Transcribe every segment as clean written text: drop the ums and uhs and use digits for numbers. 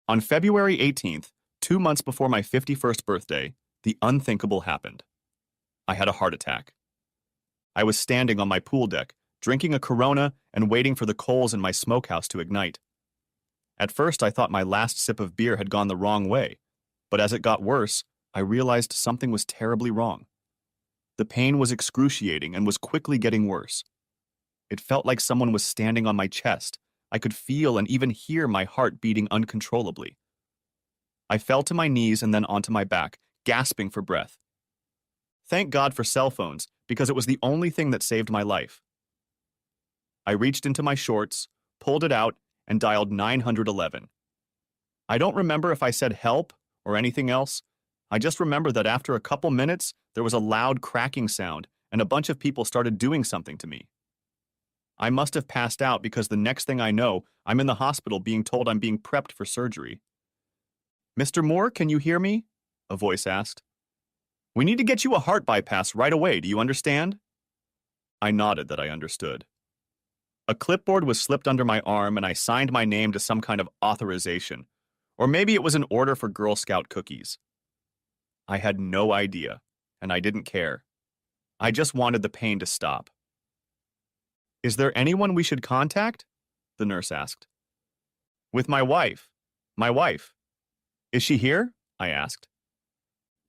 On February 18th, 2 months before my 51st birthday, the unthinkable happened. I had a heart attack. I was standing on my pool deck, drinking a Corona and waiting for the coals in my smokehouse to ignite. At first, I thought my last sip of beer had gone the wrong way, but as it got worse, I realized something was terribly wrong. The pain was excruciating and was quickly getting worse. It felt like someone was standing on my chest. I could feel and even hear my heart beating uncontrollably. I fell to my knees and then onto my back, gasping for breath. Thank God for cell phones, because it was the only thing that saved my life. I reached into my shorts, pulled it out, and dialed 911. I don't remember if I said help or anything else. I just remember that after a couple minutes, there was a loud cracking sound, and a bunch of people started doing something to me. I must have passed out because the next thing I know, I'm in the hospital being told I'm being prepped for surgery. "Mr. Moore, can you hear me?" a voice asked. "We need to get you a heart bypass right away, do you understand?" I nodded that I understood. A clipboard was slipped under my arm and I signed my name to some kind of authorization. Or maybe it was an order for Girl Scout cookies. I had no idea, and I didn't care. I just wanted the pain to stop. "Is there anyone we should contact?" the nurse asked. "With my wife. My wife. Is she here?" I asked.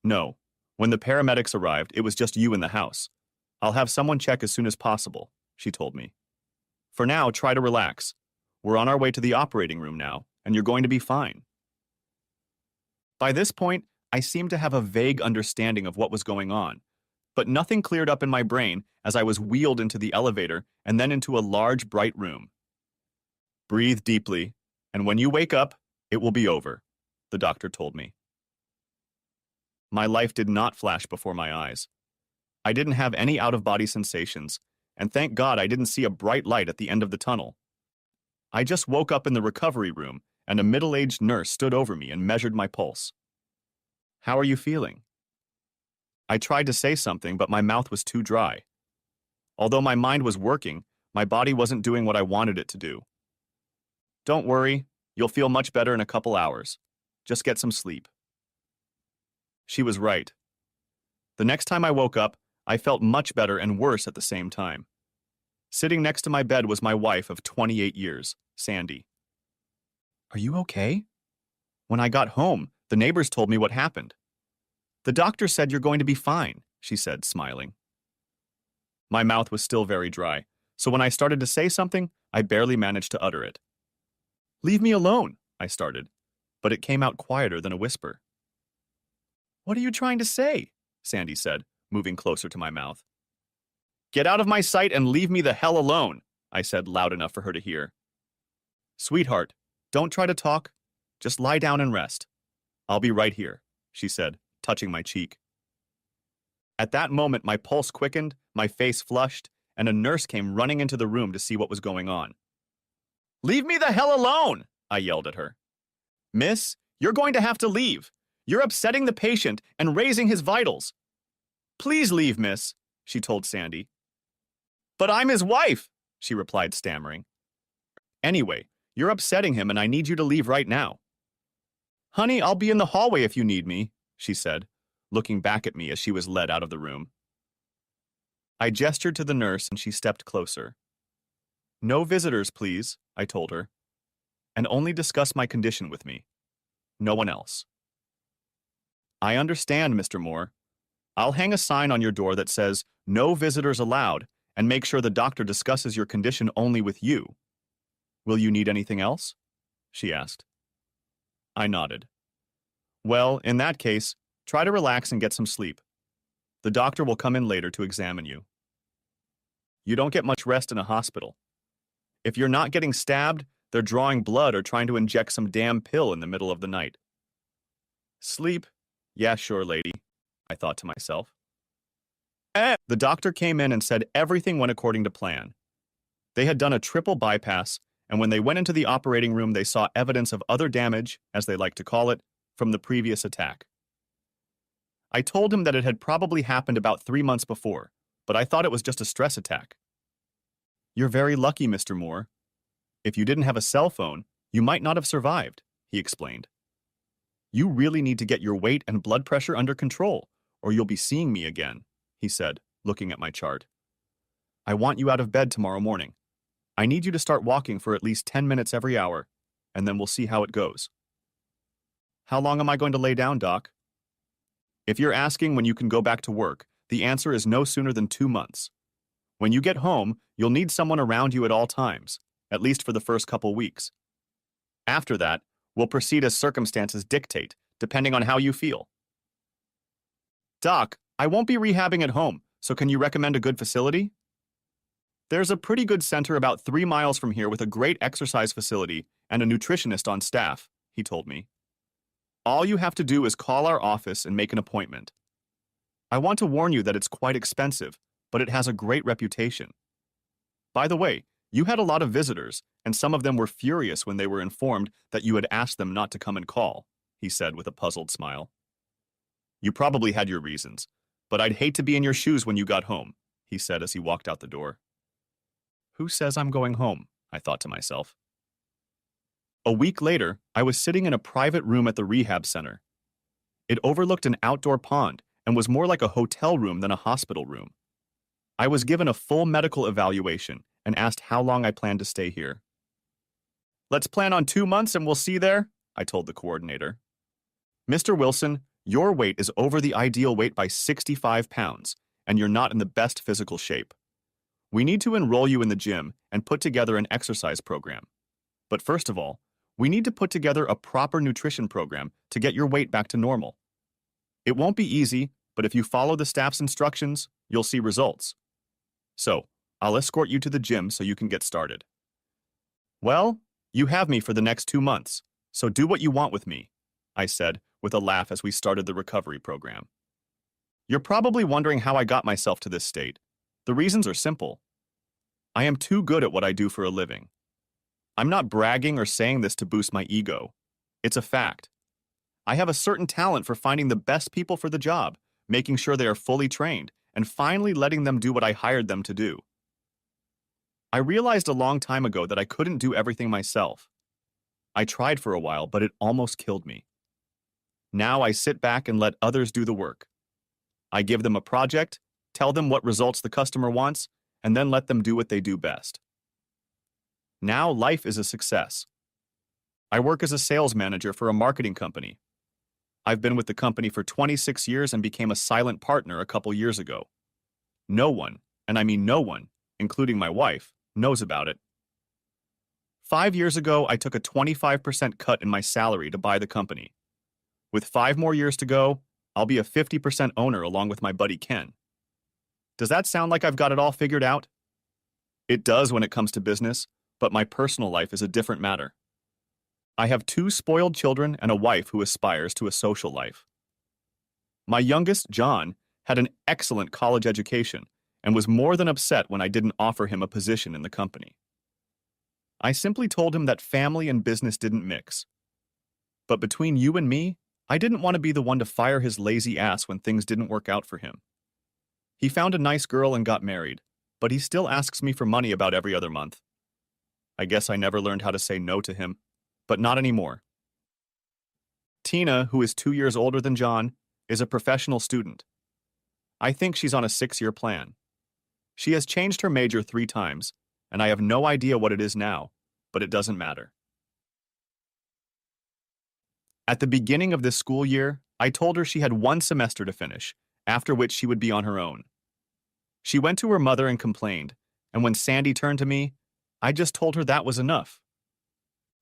"No. When the paramedics arrived, it was just you in the house. I'll have someone check as soon as possible," she told me. "For now, try to relax. We're on our way to the operating room now, and you're going to be fine." By this point, I seemed to have a vague understanding of what was going on, but nothing cleared up in my brain as I was wheeled into the elevator and then into a large, bright room. "Breathe deeply, and when you wake up, it will be over," the doctor told me. My life did not flash before my eyes. I didn't have any out-of-body sensations, and thank God I didn't see a bright light at the end of the tunnel. I just woke up in the recovery room, and a middle-aged nurse stood over me and measured my pulse. "How are you feeling?" I tried to say something, but my mouth was too dry. Although my mind was working, my body wasn't doing what I wanted it to do. "Don't worry, you'll feel much better in a couple hours. Just get some sleep." She was right. The next time I woke up, I felt much better and worse at the same time. Sitting next to my bed was my wife of 28 years, Sandy. "Are you okay?" "When I got home, the neighbors told me what happened." "The doctor said you're going to be fine," she said, smiling. My mouth was still very dry, so when I started to say something, I barely managed to utter it. "Leave me alone," I started, but it came out quieter than a whisper. "What are you trying to say?" Sandy said, moving closer to my mouth. "Get out of my sight and leave me the hell alone," I said loud enough for her to hear. "Sweetheart, don't try to talk. Just lie down and rest. I'll be right here," she said, touching my cheek. At that moment, my pulse quickened, my face flushed, and a nurse came running into the room to see what was going on. "Leave me the hell alone!" I yelled at her. "Miss, you're going to have to leave. You're upsetting the patient and raising his vitals." "Please leave, miss," she told Sandy. "But I'm his wife," she replied, stammering. "Anyway, you're upsetting him and I need you to leave right now." "Honey, I'll be in the hallway if you need me," she said, looking back at me as she was led out of the room. I gestured to the nurse and she stepped closer. "No visitors, please," I told her, "and only discuss my condition with me. No one else." "I understand, Mr. Moore. I'll hang a sign on your door that says, 'No visitors allowed,' and make sure the doctor discusses your condition only with you. Will you need anything else?" she asked. I nodded. "Well, in that case, try to relax and get some sleep. The doctor will come in later to examine you. You don't get much rest in a hospital. If you're not getting stabbed, they're drawing blood or trying to inject some damn pill in the middle of the night." "Sleep? Yeah, sure, lady," I thought to myself. The doctor came in and said everything went according to plan. They had done a triple bypass, and when they went into the operating room, they saw evidence of other damage, as they like to call it, from the previous attack. I told him that it had probably happened about 3 months before, but I thought it was just a stress attack. "You're very lucky, Mr. Moore. If you didn't have a cell phone, you might not have survived," he explained. You really need to get your weight and blood pressure under control, or you'll be seeing me again, he said, looking at my chart. I want you out of bed tomorrow morning. I need you to start walking for at least 10 minutes every hour, and then we'll see how it goes. How long am I going to lay down, Doc? If you're asking when you can go back to work, the answer is no sooner than 2 months. When you get home, you'll need someone around you at all times, at least for the first couple weeks. After that, we'll proceed as circumstances dictate, depending on how you feel. Doc, I won't be rehabbing at home, so can you recommend a good facility? There's a pretty good center about 3 miles from here with a great exercise facility and a nutritionist on staff, he told me. All you have to do is call our office and make an appointment. I want to warn you that it's quite expensive, but it has a great reputation. By the way, you had a lot of visitors, and some of them were furious when they were informed that you had asked them not to come and call, he said with a puzzled smile. You probably had your reasons, but I'd hate to be in your shoes when you got home, he said as he walked out the door. Who says I'm going home? I thought to myself. A week later, I was sitting in a private room at the rehab center. It overlooked an outdoor pond and was more like a hotel room than a hospital room. I was given a full medical evaluation and asked how long I planned to stay here. Let's plan on 2 months and we'll see there, I told the coordinator. Mr. Wilson, your weight is over the ideal weight by 65 pounds, and you're not in the best physical shape. We need to enroll you in the gym and put together an exercise program. But first of all, we need to put together a proper nutrition program to get your weight back to normal. It won't be easy, but if you follow the staff's instructions, you'll see results. So, I'll escort you to the gym so you can get started. Well, you have me for the next 2 months, so do what you want with me, I said with a laugh as we started the recovery program. You're probably wondering how I got myself to this state. The reasons are simple. I am too good at what I do for a living. I'm not bragging or saying this to boost my ego. It's a fact. I have a certain talent for finding the best people for the job, making sure they are fully trained, and finally letting them do what I hired them to do. I realized a long time ago that I couldn't do everything myself. I tried for a while, but it almost killed me. Now I sit back and let others do the work. I give them a project, tell them what results the customer wants, and then let them do what they do best. Now life is a success. I work as a sales manager for a marketing company. I've been with the company for 26 years and became a silent partner a couple years ago. No one, and I mean no one, including my wife, knows about it. 5 years ago, I took a 25% cut in my salary to buy the company. With 5 more years to go, I'll be a 50% owner along with my buddy Ken. Does that sound like I've got it all figured out? It does when it comes to business, but my personal life is a different matter. I have 2 spoiled children and a wife who aspires to a social life. My youngest, John, had an excellent college education and was more than upset when I didn't offer him a position in the company. I simply told him that family and business didn't mix. But between you and me, I didn't want to be the one to fire his lazy ass when things didn't work out for him. He found a nice girl and got married, but he still asks me for money about every other month. I guess I never learned how to say no to him, but not anymore. Tina, who is 2 years older than John, is a professional student. I think she's on a 6-year plan. She has changed her major 3 times, and I have no idea what it is now, but it doesn't matter. At the beginning of this school year, I told her she had 1 semester to finish, after which she would be on her own. She went to her mother and complained, and when Sandy turned to me, I just told her that was enough.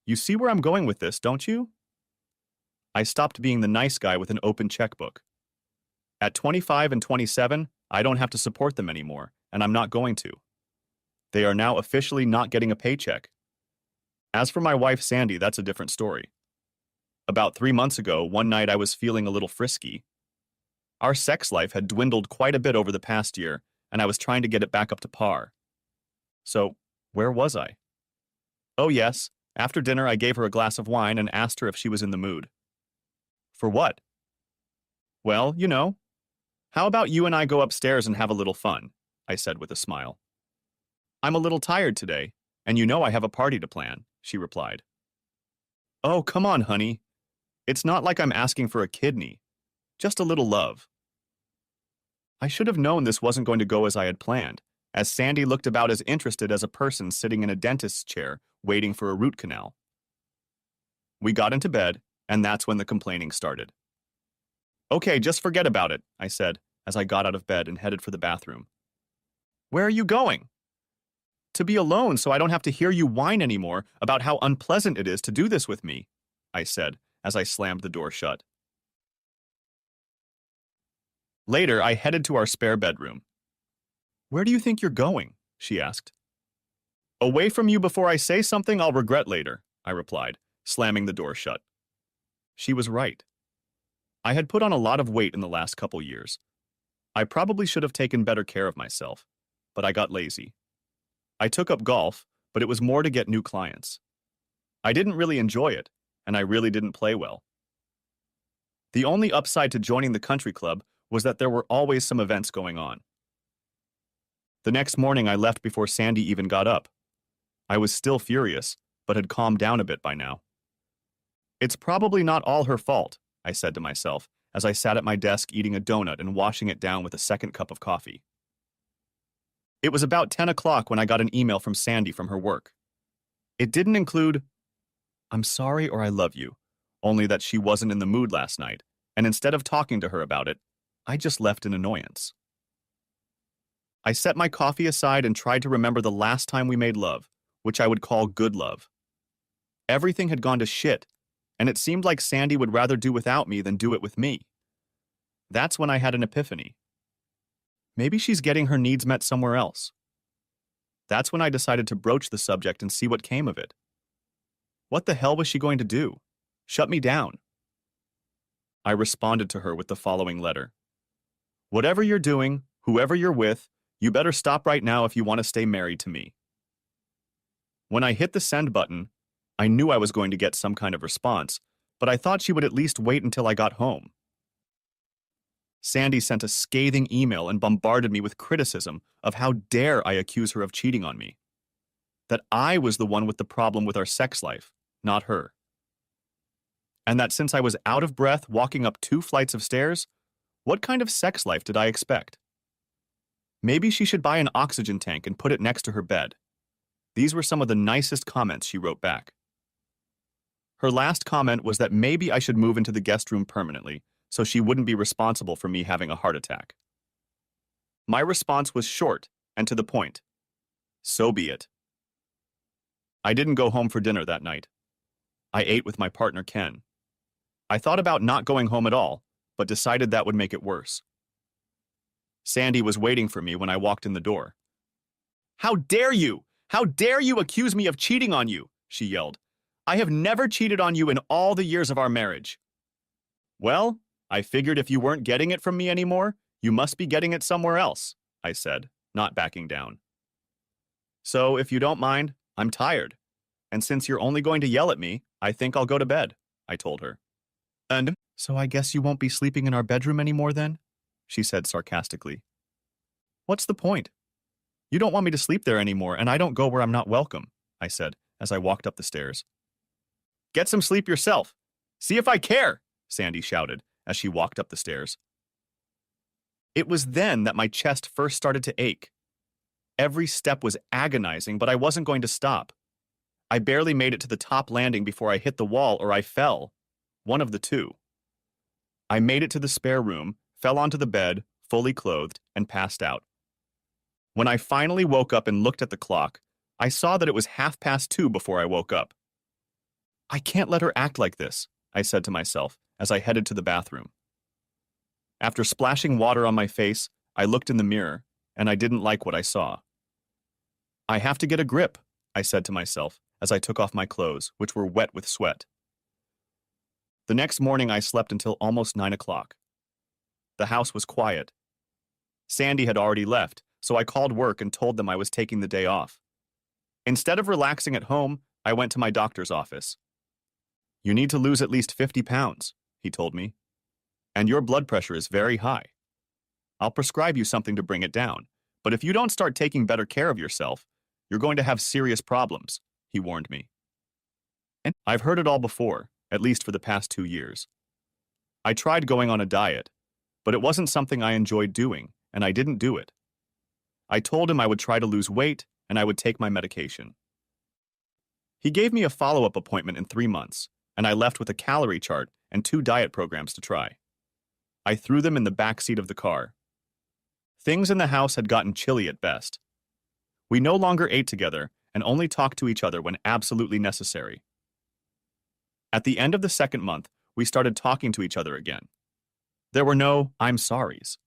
You see where I'm going with this, don't you? I stopped being the nice guy with an open checkbook. At 25 and 27, I don't have to support them anymore, and I'm not going to. They are now officially not getting a paycheck. As for my wife, Sandy, that's a different story. About 3 months ago, one night I was feeling a little frisky. Our sex life had dwindled quite a bit over the past year, and I was trying to get it back up to par. So, where was I? Oh yes, after dinner I gave her a glass of wine and asked her if she was in the mood. For what? Well, you know. How about you and I go upstairs and have a little fun? I said with a smile. I'm a little tired today, and you know I have a party to plan, she replied. Oh, come on, honey. It's not like I'm asking for a kidney. Just a little love. I should have known this wasn't going to go as I had planned, as Sandy looked about as interested as a person sitting in a dentist's chair waiting for a root canal. We got into bed, and that's when the complaining started. Okay, just forget about it, I said, as I got out of bed and headed for the bathroom. Where are you going? To be alone so I don't have to hear you whine anymore about how unpleasant it is to do this with me, I said, as I slammed the door shut. Later, I headed to our spare bedroom. Where do you think you're going? She asked. Away from you before I say something I'll regret later, I replied, slamming the door shut. She was right. I had put on a lot of weight in the last couple years. I probably should have taken better care of myself, but I got lazy. I took up golf, but it was more to get new clients. I didn't really enjoy it, and I really didn't play well. The only upside to joining the country club was that there were always some events going on. The next morning I left before Sandy even got up. I was still furious, but had calmed down a bit by now. It's probably not all her fault, I said to myself as I sat at my desk eating a donut and washing it down with a second cup of coffee. It was about 10 o'clock when I got an email from Sandy from her work. It didn't include, "I'm sorry" or "I love you," only that she wasn't in the mood last night, and instead of talking to her about it, I just left in annoyance. I set my coffee aside and tried to remember the last time we made love, which I would call good love. Everything had gone to shit, and it seemed like Sandy would rather do without me than do it with me. That's when I had an epiphany. Maybe she's getting her needs met somewhere else. That's when I decided to broach the subject and see what came of it. What the hell was she going to do? Shut me down? I responded to her with the following letter. Whatever you're doing, whoever you're with, you better stop right now if you want to stay married to me. When I hit the send button, I knew I was going to get some kind of response, but I thought she would at least wait until I got home. Sandy sent a scathing email and bombarded me with criticism of how dare I accuse her of cheating on me. That I was the one with the problem with our sex life, not her. And that since I was out of breath walking up 2 flights of stairs, what kind of sex life did I expect? Maybe she should buy an oxygen tank and put it next to her bed. These were some of the nicest comments she wrote back. Her last comment was that maybe I should move into the guest room permanently, so she wouldn't be responsible for me having a heart attack. My response was short and to the point. So be it. I didn't go home for dinner that night. I ate with my partner Ken. I thought about not going home at all, but decided that would make it worse. Sandy was waiting for me when I walked in the door. How dare you! How dare you accuse me of cheating on you! She yelled. I have never cheated on you in all the years of our marriage. Well, I figured if you weren't getting it from me anymore, you must be getting it somewhere else, I said, not backing down. So, if you don't mind, I'm tired. And since you're only going to yell at me, I think I'll go to bed, I told her. And so I guess you won't be sleeping in our bedroom anymore then? She said sarcastically. What's the point? You don't want me to sleep there anymore, and I don't go where I'm not welcome, I said as I walked up the stairs. Get some sleep yourself. See if I care, Sandy shouted as she walked up the stairs. It was then that my chest first started to ache. Every step was agonizing, but I wasn't going to stop. I barely made it to the top landing before I hit the wall or I fell. One of the two. I made it to the spare room, fell onto the bed, fully clothed, and passed out. When I finally woke up and looked at the clock, I saw that it was 2:30 before I woke up. I can't let her act like this, I said to myself as I headed to the bathroom. After splashing water on my face, I looked in the mirror, and I didn't like what I saw. I have to get a grip, I said to myself as I took off my clothes, which were wet with sweat. The next morning I slept until almost 9 o'clock. The house was quiet. Sandy had already left, so I called work and told them I was taking the day off. Instead of relaxing at home, I went to my doctor's office. You need to lose at least 50 pounds, he told me. And your blood pressure is very high. I'll prescribe you something to bring it down, but if you don't start taking better care of yourself, you're going to have serious problems, he warned me. And I've heard it all before, at least for the past 2 years. I tried going on a diet, but it wasn't something I enjoyed doing, and I didn't do it. I told him I would try to lose weight, and I would take my medication. He gave me a follow-up appointment in 3 months, and I left with a calorie chart and 2 diet programs to try. I threw them in the back seat of the car. Things in the house had gotten chilly at best. We no longer ate together and only talked to each other when absolutely necessary. At the end of the second month, we started talking to each other again. There were no "I'm sorries."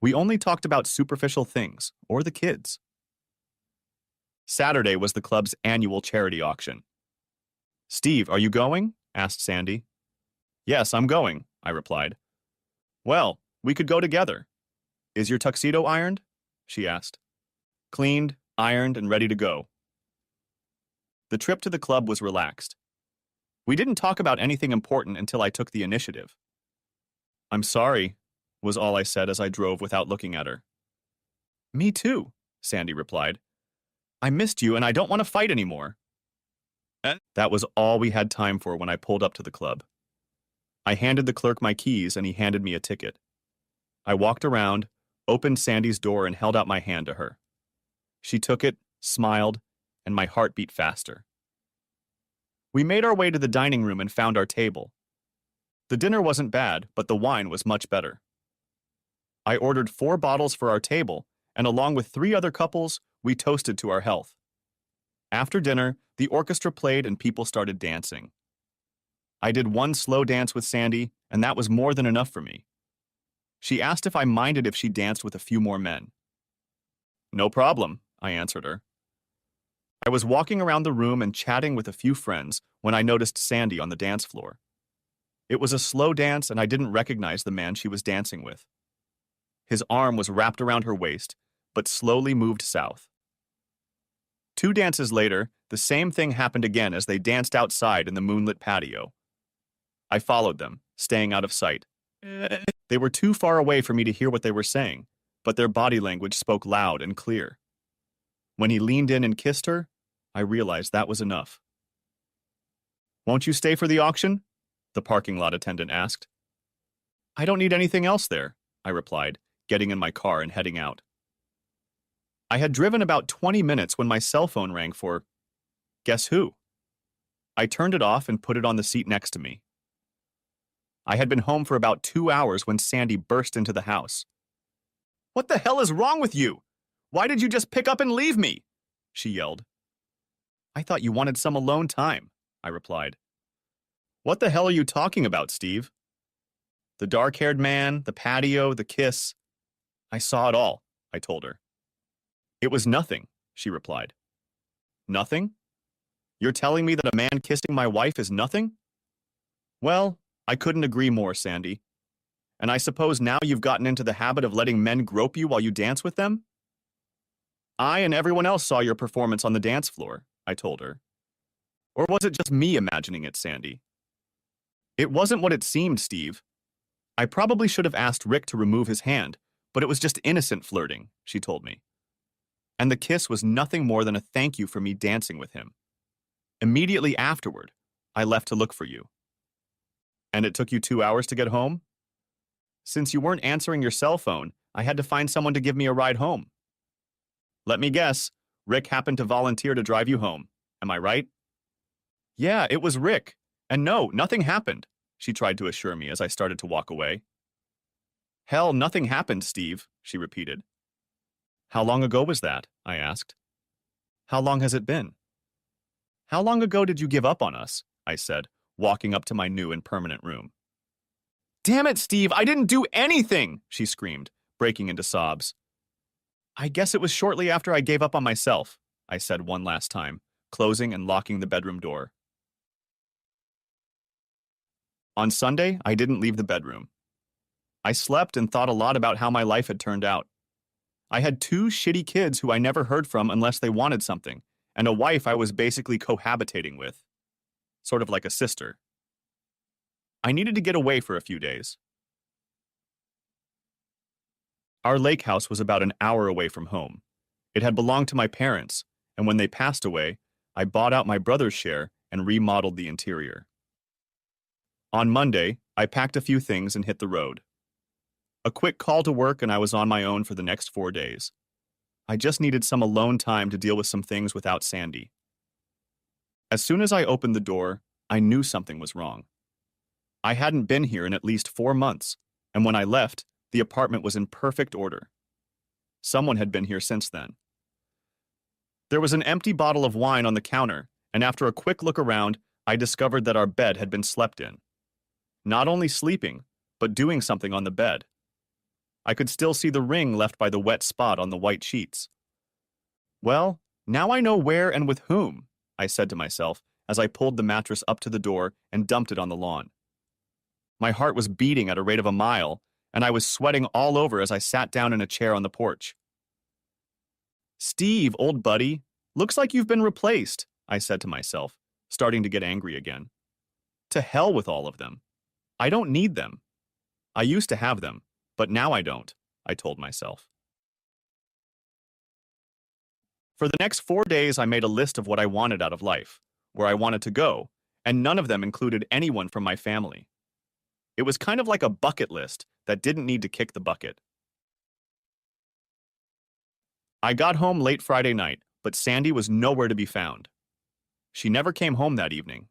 We only talked about superficial things or the kids. Saturday was the club's annual charity auction. "Steve, are you going?" asked Sandy. "Yes, I'm going," I replied. "Well, we could go together. Is your tuxedo ironed?" she asked. "Cleaned, ironed, and ready to go." The trip to the club was relaxed. We didn't talk about anything important until I took the initiative. "I'm sorry," was all I said as I drove without looking at her. "Me too," Sandy replied. "I missed you and I don't want to fight anymore." That was all we had time for when I pulled up to the club. I handed the clerk my keys and he handed me a ticket. I walked around, opened Sandy's door and held out my hand to her. She took it, smiled, and my heart beat faster. We made our way to the dining room and found our table. The dinner wasn't bad, but the wine was much better. I ordered 4 bottles for our table, and along with 3 other couples, we toasted to our health. After dinner, the orchestra played and people started dancing. I did 1 slow dance with Sandy, and that was more than enough for me. She asked if I minded if she danced with a few more men. "No problem," I answered her. I was walking around the room and chatting with a few friends when I noticed Sandy on the dance floor. It was a slow dance and I didn't recognize the man she was dancing with. His arm was wrapped around her waist, but slowly moved south. 2 dances later, the same thing happened again as they danced outside in the moonlit patio. I followed them, staying out of sight. They were too far away for me to hear what they were saying, but their body language spoke loud and clear. When he leaned in and kissed her, I realized that was enough. "Won't you stay for the auction?" the parking lot attendant asked. "I don't need anything else there," I replied, getting in my car and heading out. I had driven about 20 minutes when my cell phone rang for, guess who? I turned it off and put it on the seat next to me. I had been home for about 2 hours when Sandy burst into the house. "What the hell is wrong with you? Why did you just pick up and leave me?" she yelled. "I thought you wanted some alone time," I replied. "What the hell are you talking about, Steve?" "The dark-haired man, the patio, the kiss. I saw it all," I told her. "It was nothing," she replied. "Nothing? You're telling me that a man kissing my wife is nothing?" "Well, I couldn't agree more, Sandy. And I suppose now you've gotten into the habit of letting men grope you while you dance with them?" "I and everyone else saw your performance on the dance floor," I told her. "Or was it just me imagining it, Sandy?" "It wasn't what it seemed, Steve. I probably should have asked Rick to remove his hand, but it was just innocent flirting," she told me. "And the kiss was nothing more than a thank you for me dancing with him. Immediately afterward, I left to look for you." "And it took you 2 hours to get home?" "Since you weren't answering your cell phone, I had to find someone to give me a ride home." "Let me guess, Rick happened to volunteer to drive you home. Am I right?" "Yeah, it was Rick. And no, nothing happened," she tried to assure me as I started to walk away. "Hell, nothing happened, Steve," she repeated. "How long ago was that?" I asked. "How long has it been?" "How long ago did you give up on us?" I said, walking up to my new and permanent room. "Damn it, Steve, I didn't do anything!" she screamed, breaking into sobs. "I guess it was shortly after I gave up on myself," I said one last time, closing and locking the bedroom door. On Sunday, I didn't leave the bedroom. I slept and thought a lot about how my life had turned out. I had 2 shitty kids who I never heard from unless they wanted something, and a wife I was basically cohabitating with. Sort of like a sister. I needed to get away for a few days. Our lake house was about an hour away from home. It had belonged to my parents, and when they passed away, I bought out my brother's share and remodeled the interior. On Monday, I packed a few things and hit the road. A quick call to work and I was on my own for the next 4 days. I just needed some alone time to deal with some things without Sandy. As soon as I opened the door, I knew something was wrong. I hadn't been here in at least 4 months, and when I left, the apartment was in perfect order. Someone had been here since then. There was an empty bottle of wine on the counter, and after a quick look around, I discovered that our bed had been slept in. Not only sleeping, but doing something on the bed. I could still see the ring left by the wet spot on the white sheets. Well, now I know where and with whom, I said to myself as I pulled the mattress up to the door and dumped it on the lawn. My heart was beating at a rate of a mile, and I was sweating all over as I sat down in a chair on the porch. "Steve, old buddy, looks like you've been replaced," I said to myself, starting to get angry again. To hell with all of them. I don't need them. I used to have them, but now I don't, I told myself. For the next 4 days, I made a list of what I wanted out of life, where I wanted to go, and none of them included anyone from my family. It was kind of like a bucket list that didn't need to kick the bucket. I got home late Friday night, but Sandy was nowhere to be found. She never came home that evening.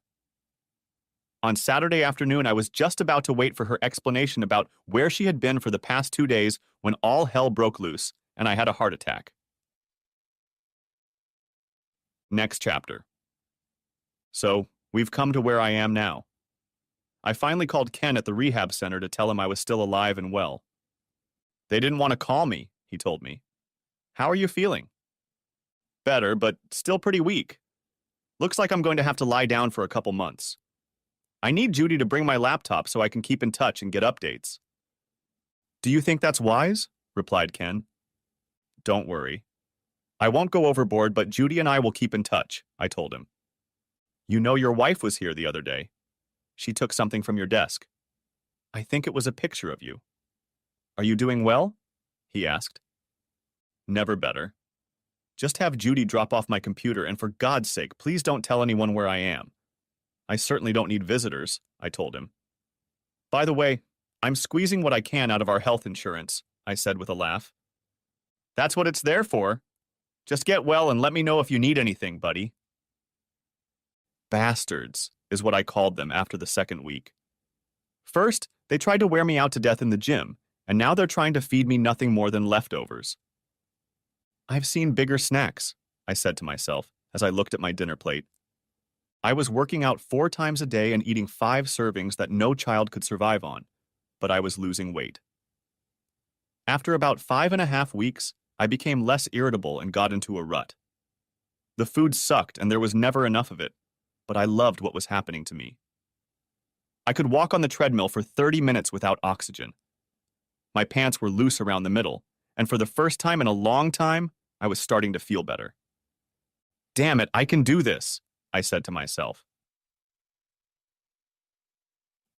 On Saturday afternoon, I was just about to wait for her explanation about where she had been for the past 2 days when all hell broke loose, and I had a heart attack. Next chapter. So, we've come to where I am now. I finally called Ken at the rehab center to tell him I was still alive and well. They didn't want to call me, he told me. "How are you feeling?" "Better, but still pretty weak. Looks like I'm going to have to lie down for a couple months. I need Judy to bring my laptop so I can keep in touch and get updates." "Do you think that's wise?" replied Ken. "Don't worry. I won't go overboard, but Judy and I will keep in touch," I told him. "You know your wife was here the other day. She took something from your desk. I think it was a picture of you. Are you doing well?" he asked. "Never better. Just have Judy drop off my computer, and for God's sake, please don't tell anyone where I am. I certainly don't need visitors," I told him. "By the way, I'm squeezing what I can out of our health insurance," I said with a laugh. "That's what it's there for. Just get well and let me know if you need anything, buddy." Bastards is what I called them after the second week. First, they tried to wear me out to death in the gym, and now they're trying to feed me nothing more than leftovers. "I've seen bigger snacks," I said to myself as I looked at my dinner plate. I was working out 4 times a day and eating 5 servings that no child could survive on, but I was losing weight. After about 5.5 weeks, I became less irritable and got into a rut. The food sucked and there was never enough of it, but I loved what was happening to me. I could walk on the treadmill for 30 minutes without oxygen. My pants were loose around the middle, and for the first time in a long time, I was starting to feel better. "Damn it, I can do this," I said to myself.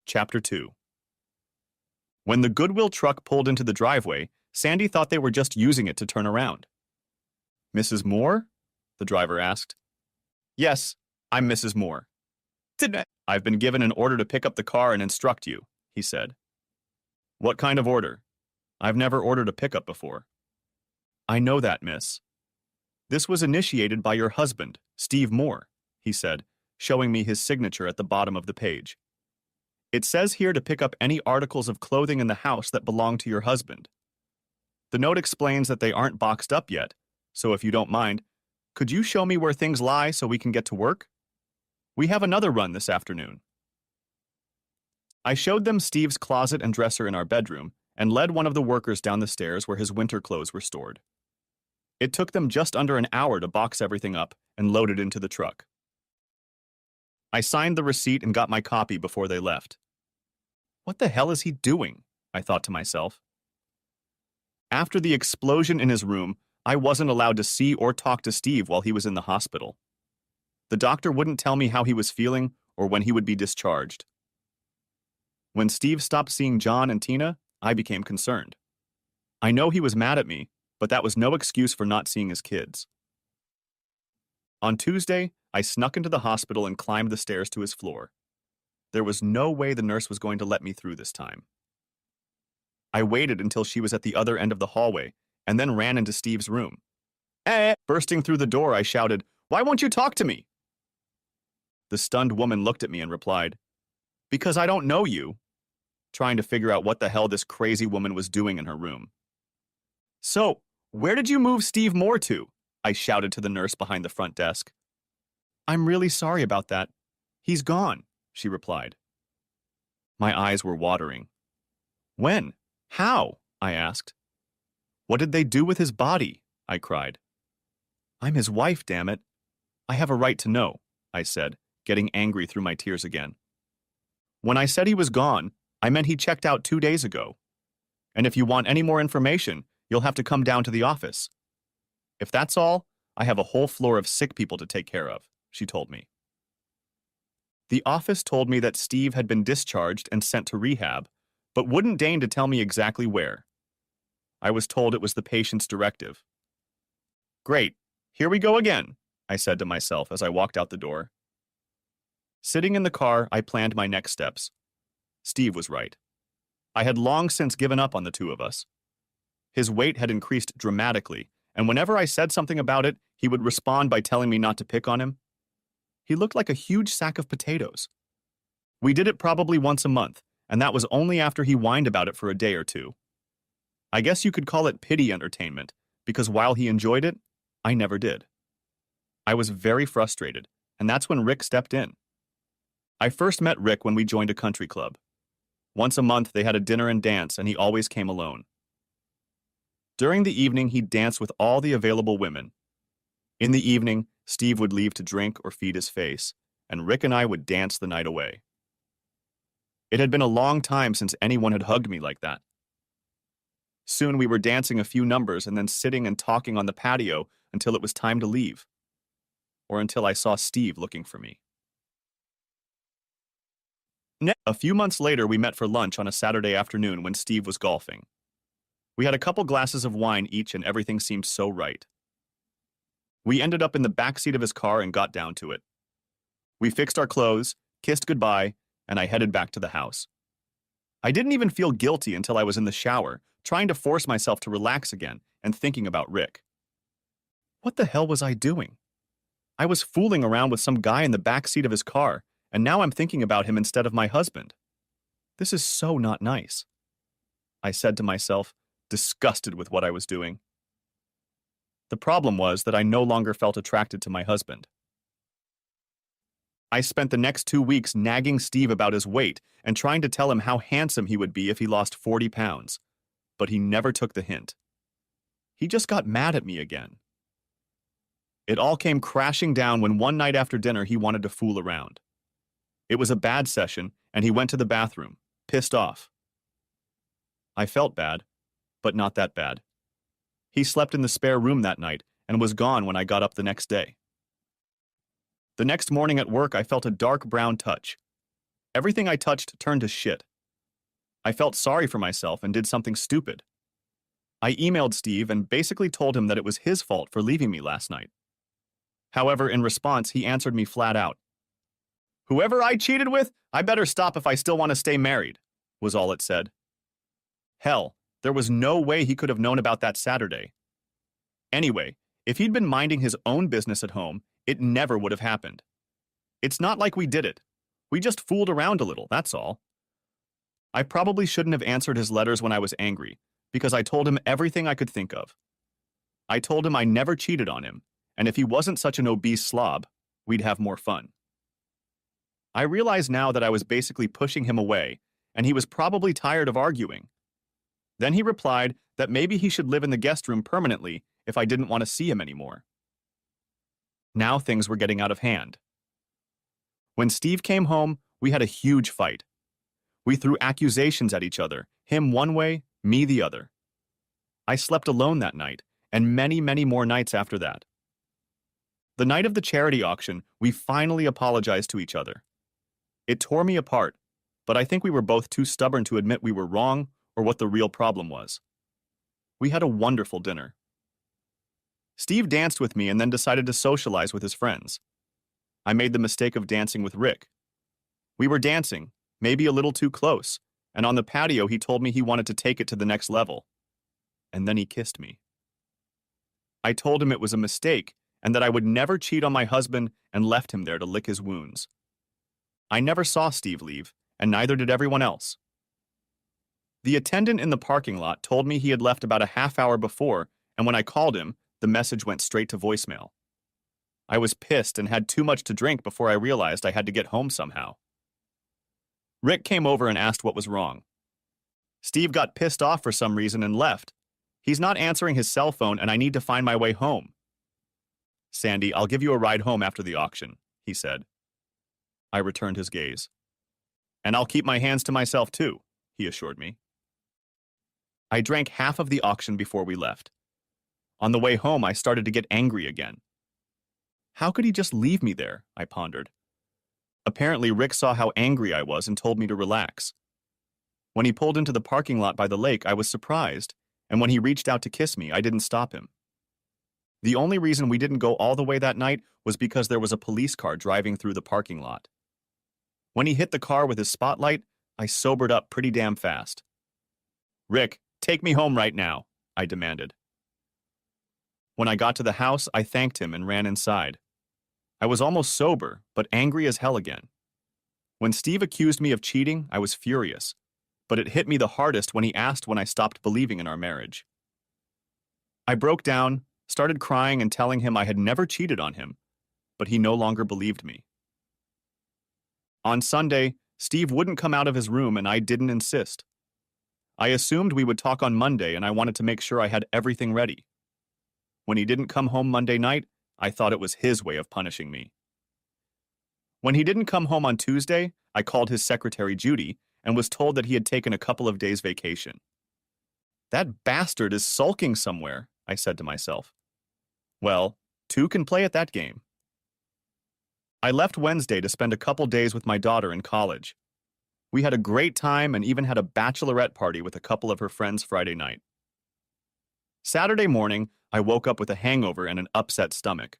Chapter 2. When the Goodwill truck pulled into the driveway, Sandy thought they were just using it to turn around. "Mrs. Moore?" the driver asked. "Yes, I'm Mrs. Moore." "I've been given an order to pick up the car and instruct you," he said. "What kind of order? I've never ordered a pickup before." "I know that, miss. This was initiated by your husband, Steve Moore," he said, showing me his signature at the bottom of the page. "It says here to pick up any articles of clothing in the house that belong to your husband. The note explains that they aren't boxed up yet, so if you don't mind, could you show me where things lie so we can get to work? We have another run this afternoon." I showed them Steve's closet and dresser in our bedroom and led one of the workers down the stairs where his winter clothes were stored. It took them just under an hour to box everything up and load it into the truck. I signed the receipt and got my copy before they left. What the hell is he doing? I thought to myself. After the explosion in his room, I wasn't allowed to see or talk to Steve while he was in the hospital. The doctor wouldn't tell me how he was feeling or when he would be discharged. When Steve stopped seeing John and Tina, I became concerned. I know he was mad at me, but that was no excuse for not seeing his kids. On Tuesday, I snuck into the hospital and climbed the stairs to his floor. There was no way the nurse was going to let me through this time. I waited until she was at the other end of the hallway and then ran into Steve's room. Bursting through the door, I shouted, "Why won't you talk to me?" The stunned woman looked at me and replied, "Because I don't know you," trying to figure out what the hell this crazy woman was doing in her room. "So, where did you move Steve Moore to?" I shouted to the nurse behind the front desk. "I'm really sorry about that. He's gone," she replied. My eyes were watering. "When? How?" I asked. "What did they do with his body?" I cried. "I'm his wife, damn it. I have a right to know," I said, getting angry through my tears again. "When I said he was gone, I meant he checked out 2 days ago. And if you want any more information, you'll have to come down to the office. If that's all, I have a whole floor of sick people to take care of," she told me. The office told me that Steve had been discharged and sent to rehab, but wouldn't deign to tell me exactly where. I was told it was the patient's directive. "Great, here we go again," I said to myself as I walked out the door. Sitting in the car, I planned my next steps. Steve was right. I had long since given up on the two of us. His weight had increased dramatically, and whenever I said something about it, he would respond by telling me not to pick on him. He looked like a huge sack of potatoes. We did it probably once a month, and that was only after he whined about it for a day or two. I guess you could call it pity entertainment, because while he enjoyed it, I never did. I was very frustrated, and that's when Rick stepped in. I first met Rick when we joined a country club. Once a month, they had a dinner and dance, and he always came alone. During the evening, he'd dance with all the available women. In the evening, Steve would leave to drink or feed his face, and Rick and I would dance the night away. It had been a long time since anyone had hugged me like that. Soon we were dancing a few numbers and then sitting and talking on the patio until it was time to leave, or until I saw Steve looking for me. A few months later, we met for lunch on a Saturday afternoon when Steve was golfing. We had a couple glasses of wine each and everything seemed so right. We ended up in the back seat of his car and got down to it. We fixed our clothes, kissed goodbye, and I headed back to the house. I didn't even feel guilty until I was in the shower, trying to force myself to relax again and thinking about Rick. What the hell was I doing? I was fooling around with some guy in the back seat of his car, and now I'm thinking about him instead of my husband. This is so not nice, I said to myself, disgusted with what I was doing. The problem was that I no longer felt attracted to my husband. I spent the next 2 weeks nagging Steve about his weight and trying to tell him how handsome he would be if he lost 40 pounds, but he never took the hint. He just got mad at me again. It all came crashing down when one night after dinner he wanted to fool around. It was a bad session, and he went to the bathroom, pissed off. I felt bad, but not that bad. He slept in the spare room that night and was gone when I got up the next day. The next morning at work, I felt a dark brown touch. Everything I touched turned to shit. I felt sorry for myself and did something stupid. I emailed Steve and basically told him that it was his fault for leaving me last night. However, in response, he answered me flat out. "Whoever I cheated with, I better stop if I still want to stay married," was all it said. Hell, there was no way he could have known about that Saturday. Anyway, if he'd been minding his own business at home, it never would have happened. It's not like we did it. We just fooled around a little, that's all. I probably shouldn't have answered his letters when I was angry, because I told him everything I could think of. I told him I never cheated on him, and if he wasn't such an obese slob, we'd have more fun. I realize now that I was basically pushing him away, and he was probably tired of arguing. Then he replied that maybe he should live in the guest room permanently if I didn't want to see him anymore. Now things were getting out of hand. When Steve came home, we had a huge fight. We threw accusations at each other, him one way, me the other. I slept alone that night, and many, many more nights after that. The night of the charity auction, we finally apologized to each other. It tore me apart, but I think we were both too stubborn to admit we were wrong or what the real problem was. We had a wonderful dinner. Steve danced with me and then decided to socialize with his friends. I made the mistake of dancing with Rick. We were dancing, maybe a little too close, and on the patio he told me he wanted to take it to the next level. And then he kissed me. I told him it was a mistake and that I would never cheat on my husband and left him there to lick his wounds. I never saw Steve leave, and neither did everyone else. The attendant in the parking lot told me he had left about a half hour before, and when I called him, the message went straight to voicemail. I was pissed and had too much to drink before I realized I had to get home somehow. Rick came over and asked what was wrong. Steve got pissed off for some reason and left. He's not answering his cell phone and I need to find my way home. Sandy, I'll give you a ride home after the auction, he said. I returned his gaze. And I'll keep my hands to myself too, he assured me. I drank half of the auction before we left. On the way home, I started to get angry again. How could he just leave me there? I pondered. Apparently, Rick saw how angry I was and told me to relax. When he pulled into the parking lot by the lake, I was surprised, and when he reached out to kiss me, I didn't stop him. The only reason we didn't go all the way that night was because there was a police car driving through the parking lot. When he hit the car with his spotlight, I sobered up pretty damn fast. Rick, take me home right now, I demanded. When I got to the house, I thanked him and ran inside. I was almost sober, but angry as hell again. When Steve accused me of cheating, I was furious, but it hit me the hardest when he asked when I stopped believing in our marriage. I broke down, started crying and telling him I had never cheated on him, but he no longer believed me. On Sunday, Steve wouldn't come out of his room and I didn't insist. I assumed we would talk on Monday and I wanted to make sure I had everything ready. When he didn't come home Monday night, I thought it was his way of punishing me. When he didn't come home on Tuesday, I called his secretary Judy and was told that he had taken a couple of days vacation. That bastard is sulking somewhere, I said to myself. Well, two can play at that game. I left Wednesday to spend a couple days with my daughter in college. We had a great time and even had a bachelorette party with a couple of her friends Friday night. Saturday morning, I woke up with a hangover and an upset stomach.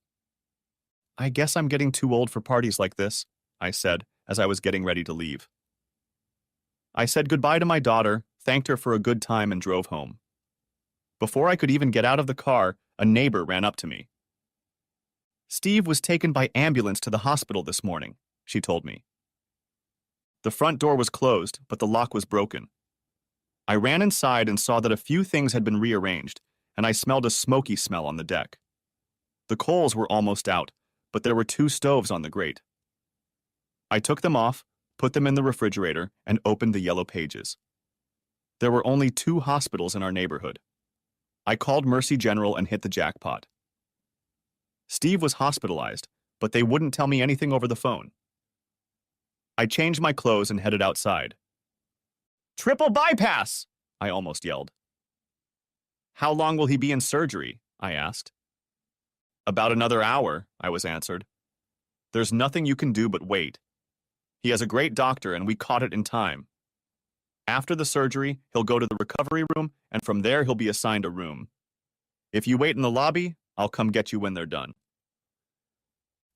I guess I'm getting too old for parties like this, I said as I was getting ready to leave. I said goodbye to my daughter, thanked her for a good time, and drove home. Before I could even get out of the car, a neighbor ran up to me. Steve was taken by ambulance to the hospital this morning, she told me. The front door was closed, but the lock was broken. I ran inside and saw that a few things had been rearranged, and I smelled a smoky smell on the deck. The coals were almost out, but there were 2 stoves on the grate. I took them off, put them in the refrigerator, and opened the yellow pages. There were only 2 hospitals in our neighborhood. I called Mercy General and hit the jackpot. Steve was hospitalized, but they wouldn't tell me anything over the phone. I changed my clothes and headed outside. Triple bypass! I almost yelled. How long will he be in surgery? I asked. About another hour, I was answered. There's nothing you can do but wait. He has a great doctor and we caught it in time. After the surgery, he'll go to the recovery room and from there he'll be assigned a room. If you wait in the lobby, I'll come get you when they're done.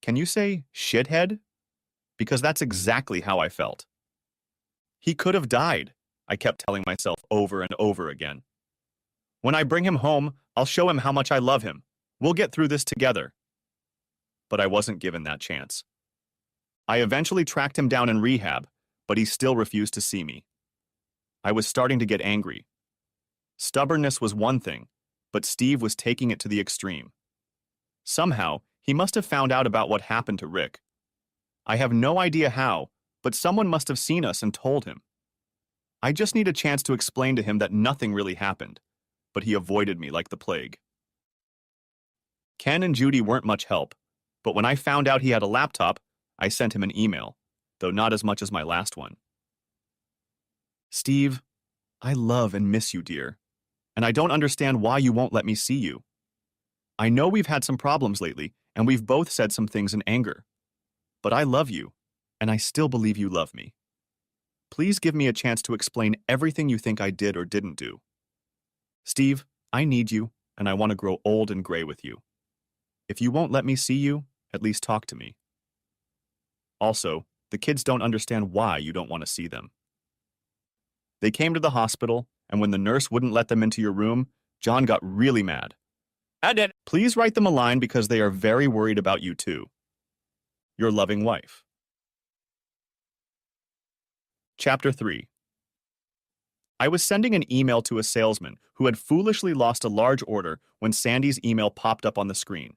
Can you say shithead? Because that's exactly how I felt. He could have died, I kept telling myself over and over again. When I bring him home, I'll show him how much I love him. We'll get through this together. But I wasn't given that chance. I eventually tracked him down in rehab, but he still refused to see me. I was starting to get angry. Stubbornness was one thing, but Steve was taking it to the extreme. Somehow, he must have found out about what happened to Rick. I have no idea how, but someone must have seen us and told him. I just need a chance to explain to him that nothing really happened, but he avoided me like the plague. Ken and Judy weren't much help, but when I found out he had a laptop, I sent him an email, though not as much as my last one. Steve, I love and miss you, dear, and I don't understand why you won't let me see you. I know we've had some problems lately, and we've both said some things in anger. But I love you, and I still believe you love me. Please give me a chance to explain everything you think I did or didn't do. Steve, I need you, and I want to grow old and gray with you. If you won't let me see you, at least talk to me. Also, the kids don't understand why you don't want to see them. They came to the hospital, and when the nurse wouldn't let them into your room, John got really mad. I did. Please write them a line because they are very worried about you too. Your loving wife. Chapter 3. I was sending an email to a salesman who had foolishly lost a large order when Sandy's email popped up on the screen.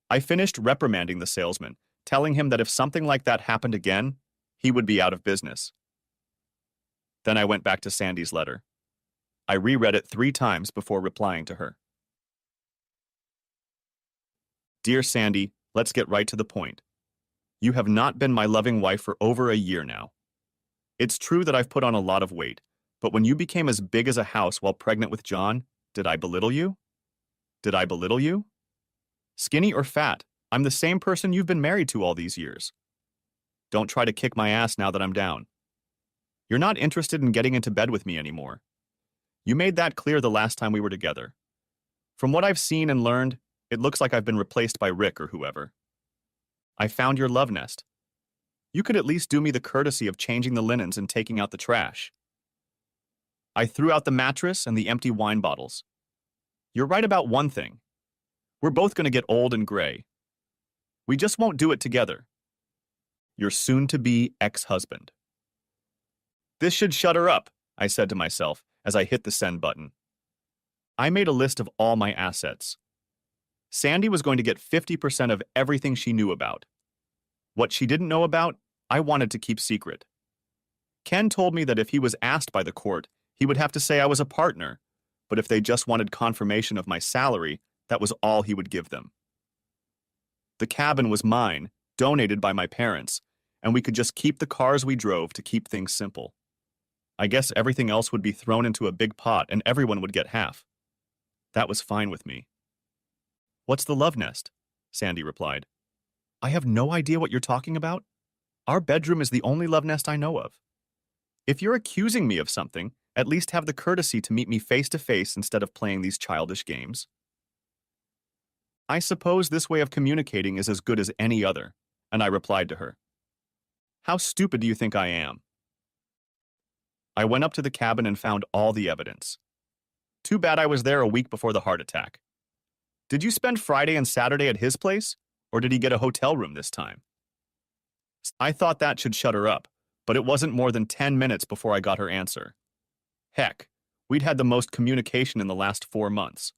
I finished reprimanding the salesman, telling him that if something like that happened again, he would be out of business. Then I went back to Sandy's letter. I reread it 3 times before replying to her. Dear Sandy, let's get right to the point. You have not been my loving wife for over a year now. It's true that I've put on a lot of weight, but when you became as big as a house while pregnant with John, did I belittle you? Did I belittle you? Skinny or fat, I'm the same person you've been married to all these years. Don't try to kick my ass now that I'm down. You're not interested in getting into bed with me anymore. You made that clear the last time we were together. From what I've seen and learned, it looks like I've been replaced by Rick or whoever. I found your love nest. You could at least do me the courtesy of changing the linens and taking out the trash. I threw out the mattress and the empty wine bottles. You're right about one thing. We're both going to get old and gray. We just won't do it together. Your soon-to-be ex-husband. This should shut her up, I said to myself as I hit the send button. I made a list of all my assets. Sandy was going to get 50% of everything she knew about. What she didn't know about, I wanted to keep secret. Ken told me that if he was asked by the court, he would have to say I was a partner, but if they just wanted confirmation of my salary, that was all he would give them. The cabin was mine, donated by my parents, and we could just keep the cars we drove to keep things simple. I guess everything else would be thrown into a big pot and everyone would get half. That was fine with me. What's the love nest? Sandy replied. I have no idea what you're talking about. Our bedroom is the only love nest I know of. If you're accusing me of something, at least have the courtesy to meet me face to face instead of playing these childish games. I suppose this way of communicating is as good as any other, and I replied to her. How stupid do you think I am? I went up to the cabin and found all the evidence. Too bad I was there a week before the heart attack. Did you spend Friday and Saturday at his place, or did he get a hotel room this time? I thought that should shut her up, but it wasn't more than 10 minutes before I got her answer. Heck, we'd had the most communication in the last 4 months.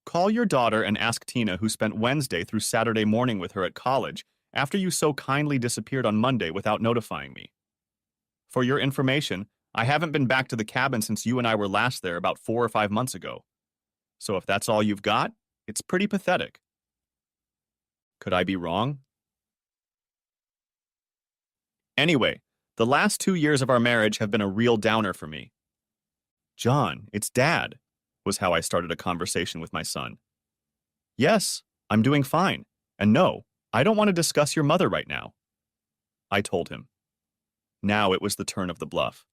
Call your daughter and ask Tina who spent Wednesday through Saturday morning with her at college after you so kindly disappeared on Monday without notifying me. For your information, I haven't been back to the cabin since you and I were last there about 4 or 5 months ago. So if that's all you've got, it's pretty pathetic. Could I be wrong? Anyway, the last 2 years of our marriage have been a real downer for me. John, it's Dad, was how I started a conversation with my son. Yes, I'm doing fine. And no, I don't want to discuss your mother right now. I told him. Now it was the turn of the bluff.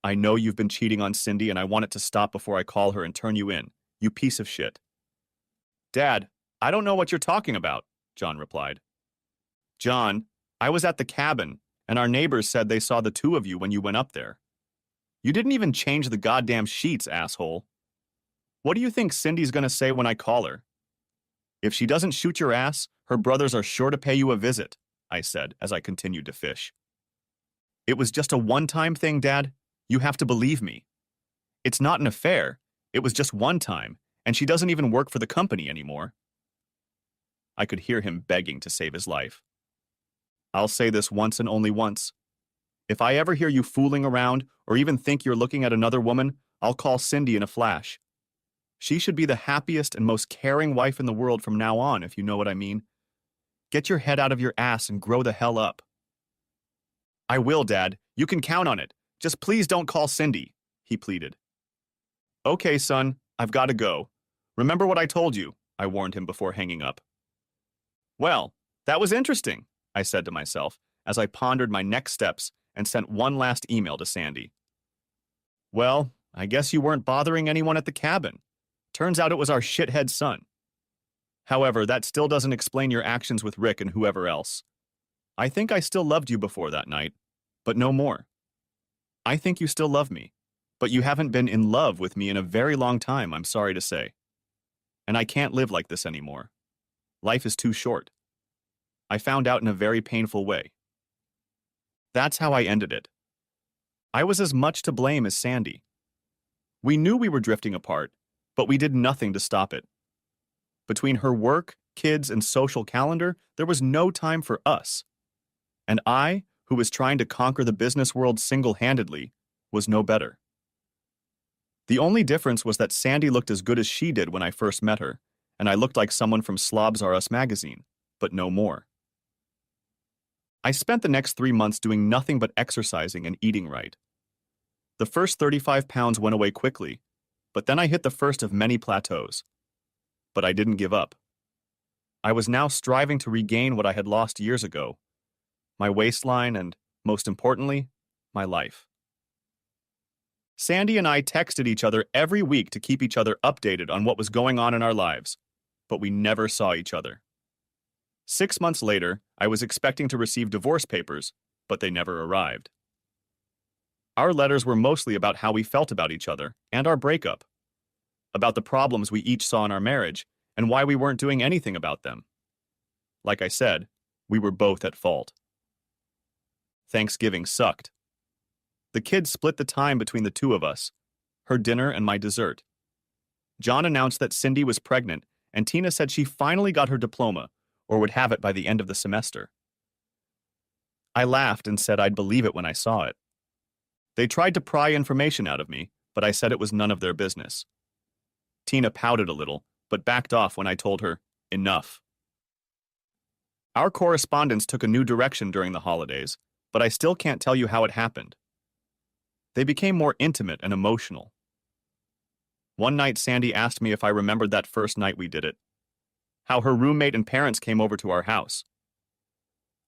I know you've been cheating on Cindy and I want it to stop before I call her and turn you in, you piece of shit. Dad, I don't know what you're talking about, John replied. John, I was at the cabin, and our neighbors said they saw the 2 of you when you went up there. You didn't even change the goddamn sheets, asshole. What do you think Cindy's gonna say when I call her? If she doesn't shoot your ass, her brothers are sure to pay you a visit, I said as I continued to fish. It was just a one-time thing, Dad. You have to believe me. It's not an affair. It was just one time, and she doesn't even work for the company anymore. I could hear him begging to save his life. I'll say this once and only once. If I ever hear you fooling around or even think you're looking at another woman, I'll call Cindy in a flash. She should be the happiest and most caring wife in the world from now on, if you know what I mean. Get your head out of your ass and grow the hell up. I will, Dad. You can count on it. Just please don't call Cindy, he pleaded. Okay, son, I've got to go. Remember what I told you, I warned him before hanging up. Well, that was interesting, I said to myself as I pondered my next steps and sent one last email to Sandy. Well, I guess you weren't bothering anyone at the cabin. Turns out it was our shithead son. However, that still doesn't explain your actions with Rick and whoever else. I think I still loved you before that night, but no more. I think you still love me, but you haven't been in love with me in a very long time, I'm sorry to say. And I can't live like this anymore. Life is too short. I found out in a very painful way. That's how I ended it. I was as much to blame as Sandy. We knew we were drifting apart, but we did nothing to stop it. Between her work, kids, and social calendar, there was no time for us. And I, who was trying to conquer the business world single-handedly, was no better. The only difference was that Sandy looked as good as she did when I first met her, and I looked like someone from Slobs R Us magazine, but no more. I spent the next 3 months doing nothing but exercising and eating right. The first 35 pounds went away quickly, but then I hit the first of many plateaus. But I didn't give up. I was now striving to regain what I had lost years ago, my waistline and, most importantly, my life. Sandy and I texted each other every week to keep each other updated on what was going on in our lives, but we never saw each other. 6 months later, I was expecting to receive divorce papers, but they never arrived. Our letters were mostly about how we felt about each other and our breakup, about the problems we each saw in our marriage and why we weren't doing anything about them. Like I said, we were both at fault. Thanksgiving sucked. The kids split the time between the two of us, her dinner and my dessert. John announced that Cindy was pregnant, and Tina said she finally got her diploma, or would have it by the end of the semester. I laughed and said I'd believe it when I saw it. They tried to pry information out of me, but I said it was none of their business. Tina pouted a little, but backed off when I told her, enough. Our correspondence took a new direction during the holidays, but I still can't tell you how it happened. They became more intimate and emotional. One night, Sandy asked me if I remembered that first night we did it, how her roommate and parents came over to our house.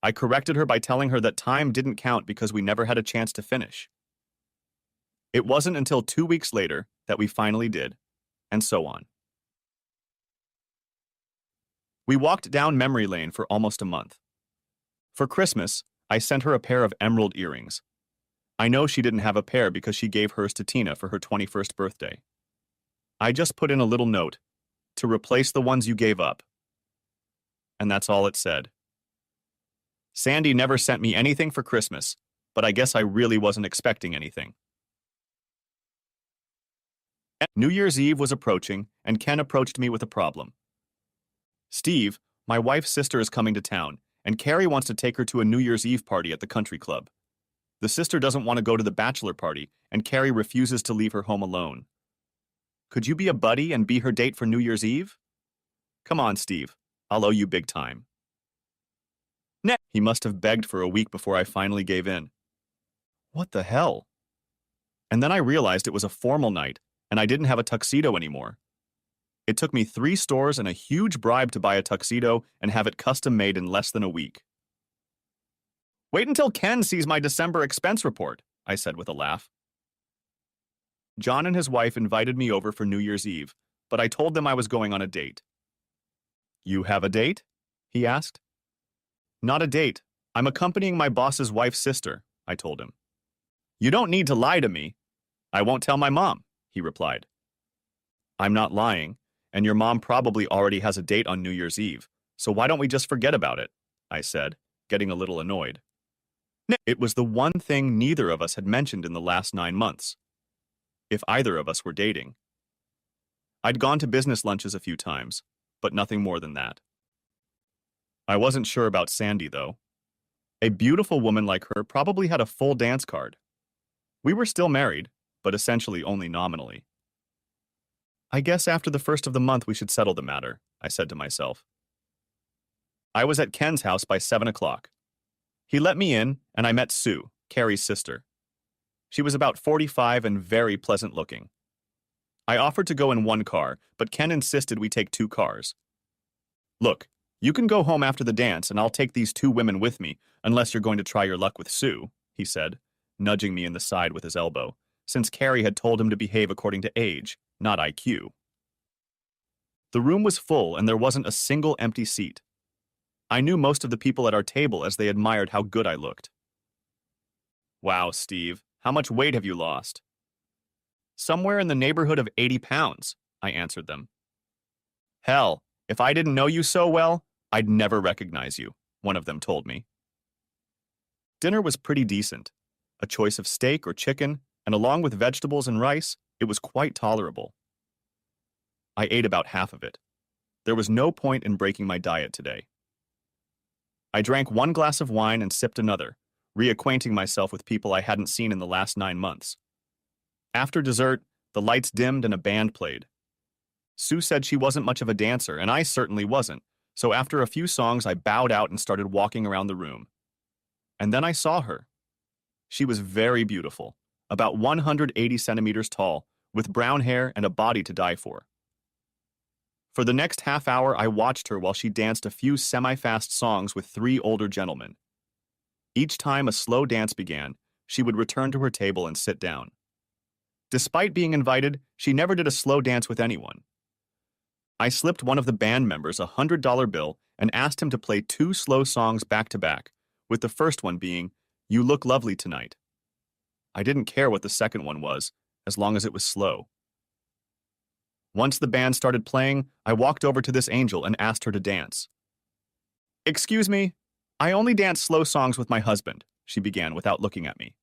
I corrected her by telling her that time didn't count because we never had a chance to finish. It wasn't until 2 weeks later that we finally did, and so on. We walked down memory lane for almost a month. For Christmas, I sent her a pair of emerald earrings. I know she didn't have a pair because she gave hers to Tina for her 21st birthday. I just put in a little note, to replace the ones you gave up. And that's all it said. Sandy never sent me anything for Christmas, but I guess I really wasn't expecting anything. New Year's Eve was approaching, and Ken approached me with a problem. Steve, my wife's sister, is coming to town, and Carrie wants to take her to a New Year's Eve party at the country club. The sister doesn't want to go to the bachelor party, and Carrie refuses to leave her home alone. Could you be a buddy and be her date for New Year's Eve? Come on, Steve. I'll owe you big time. He must have begged for a week before I finally gave in. What the hell? And then I realized it was a formal night, and I didn't have a tuxedo anymore. It took me 3 stores and a huge bribe to buy a tuxedo and have it custom made in less than a week. Wait until Ken sees my December expense report, I said with a laugh. John and his wife invited me over for New Year's Eve, but I told them I was going on a date. You have a date? He asked. Not a date. I'm accompanying my boss's wife's sister, I told him. You don't need to lie to me. I won't tell my mom, he replied. I'm not lying, and your mom probably already has a date on New Year's Eve, so why don't we just forget about it, I said, getting a little annoyed. It was the one thing neither of us had mentioned in the last 9 months, if either of us were dating. I'd gone to business lunches a few times, but nothing more than that. I wasn't sure about Sandy, though. A beautiful woman like her probably had a full dance card. We were still married, but essentially only nominally. I guess after the first of the month we should settle the matter, I said to myself. I was at Ken's house by 7 o'clock. He let me in, and I met Sue, Carrie's sister. She was about 45 and very pleasant looking. I offered to go in one car, but Ken insisted we take 2 cars. Look, you can go home after the dance, and I'll take these 2 women with me, unless you're going to try your luck with Sue, he said, nudging me in the side with his elbow, since Carrie had told him to behave according to age, not IQ. The room was full and there wasn't a single empty seat. I knew most of the people at our table as they admired how good I looked. Wow, Steve, how much weight have you lost? Somewhere in the neighborhood of 80 pounds, I answered them. Hell, if I didn't know you so well, I'd never recognize you, one of them told me. Dinner was pretty decent. A choice of steak or chicken, and along with vegetables and rice, it was quite tolerable. I ate about half of it. There was no point in breaking my diet today. I drank one glass of wine and sipped another, reacquainting myself with people I hadn't seen in the last 9 months. After dessert, the lights dimmed and a band played. Sue said she wasn't much of a dancer, and I certainly wasn't, so after a few songs I bowed out and started walking around the room. And then I saw her. She was very beautiful, about 180 centimeters tall, with brown hair and a body to die for. For the next half hour, I watched her while she danced a few semi-fast songs with 3 older gentlemen. Each time a slow dance began, she would return to her table and sit down. Despite being invited, she never did a slow dance with anyone. I slipped one of the band members a $100 bill and asked him to play 2 slow songs back to back, with the first one being, "You Look Lovely Tonight." I didn't care what the second one was, as long as it was slow. Once the band started playing, I walked over to this angel and asked her to dance. "Excuse me, I only dance slow songs with my husband," she began without looking at me.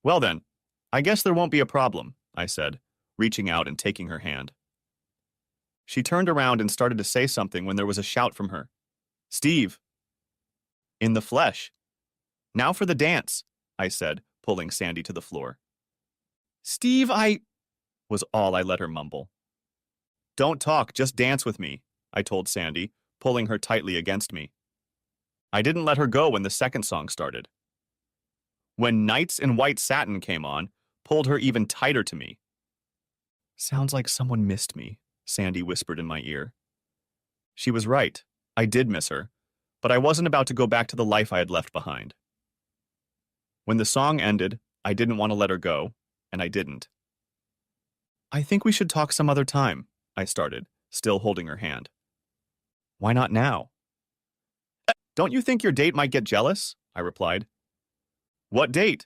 "Well then, I guess there won't be a problem," I said, reaching out and taking her hand. She turned around and started to say something when there was a shout from her. "Steve!" "In the flesh." "Now for the dance," I said, pulling Sandy to the floor. "Steve, was all I let her mumble. "Don't talk, just dance with me," I told Sandy, pulling her tightly against me. I didn't let her go when the second song started. When Knights in White Satin came on, pulled her even tighter to me. "Sounds like someone missed me," Sandy whispered in my ear. She was right. I did miss her, but I wasn't about to go back to the life I had left behind. When the song ended, I didn't want to let her go, and I didn't. "I think we should talk some other time," I started, still holding her hand. "Why not now?" "Don't you think your date might get jealous?" I replied. "What date?"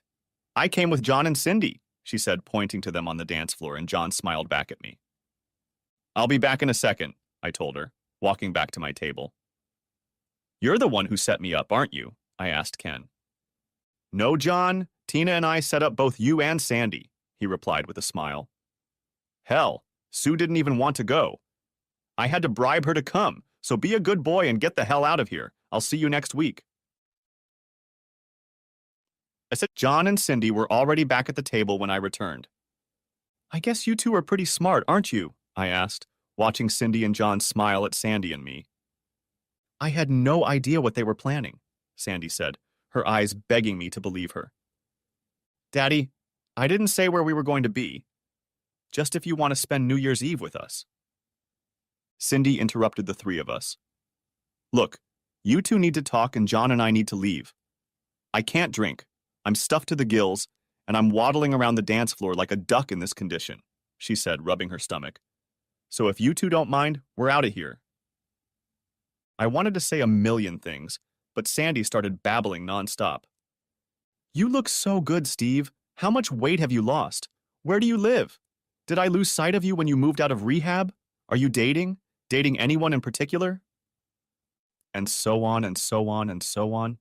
"I came with John and Cindy," she said, pointing to them on the dance floor, and John smiled back at me. "I'll be back in a second," I told her, walking back to my table. "You're the one who set me up, aren't you?" I asked Ken. "No, John. Tina and I set up both you and Sandy," he replied with a smile. "Hell, Sue didn't even want to go. I had to bribe her to come, so be a good boy and get the hell out of here. I'll see you next week." I said John and Cindy were already back at the table when I returned. "I guess you two are pretty smart, aren't you?" I asked, watching Cindy and John smile at Sandy and me. "I had no idea what they were planning," Sandy said, her eyes begging me to believe her. "Daddy, I didn't say where we were going to be. Just if you want to spend New Year's Eve with us." Cindy interrupted the 3 of us. "Look, you two need to talk and John and I need to leave. I can't drink. I'm stuffed to the gills, and I'm waddling around the dance floor like a duck in this condition," she said, rubbing her stomach. "So if you two don't mind, we're out of here." I wanted to say a million things, but Sandy started babbling nonstop. "You look so good, Steve. How much weight have you lost? Where do you live? Did I lose sight of you when you moved out of rehab? Are you dating? Dating anyone in particular?" And so on and so on and so on.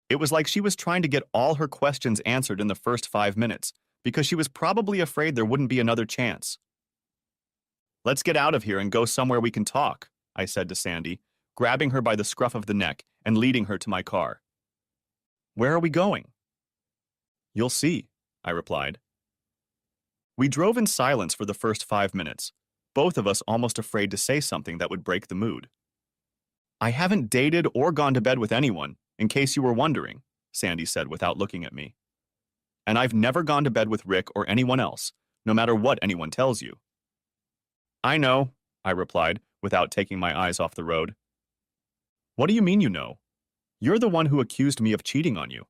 It was like she was trying to get all her questions answered in the first 5 minutes, because she was probably afraid there wouldn't be another chance. "Let's get out of here and go somewhere we can talk," I said to Sandy, grabbing her by the scruff of the neck and leading her to my car. "Where are we going?" "You'll see," I replied. We drove in silence for the first 5 minutes, both of us almost afraid to say something that would break the mood. "I haven't dated or gone to bed with anyone, in case you were wondering," Sandy said without looking at me. "And I've never gone to bed with Rick or anyone else, no matter what anyone tells you." "I know," I replied, without taking my eyes off the road. "What do you mean you know? You're the one who accused me of cheating on you."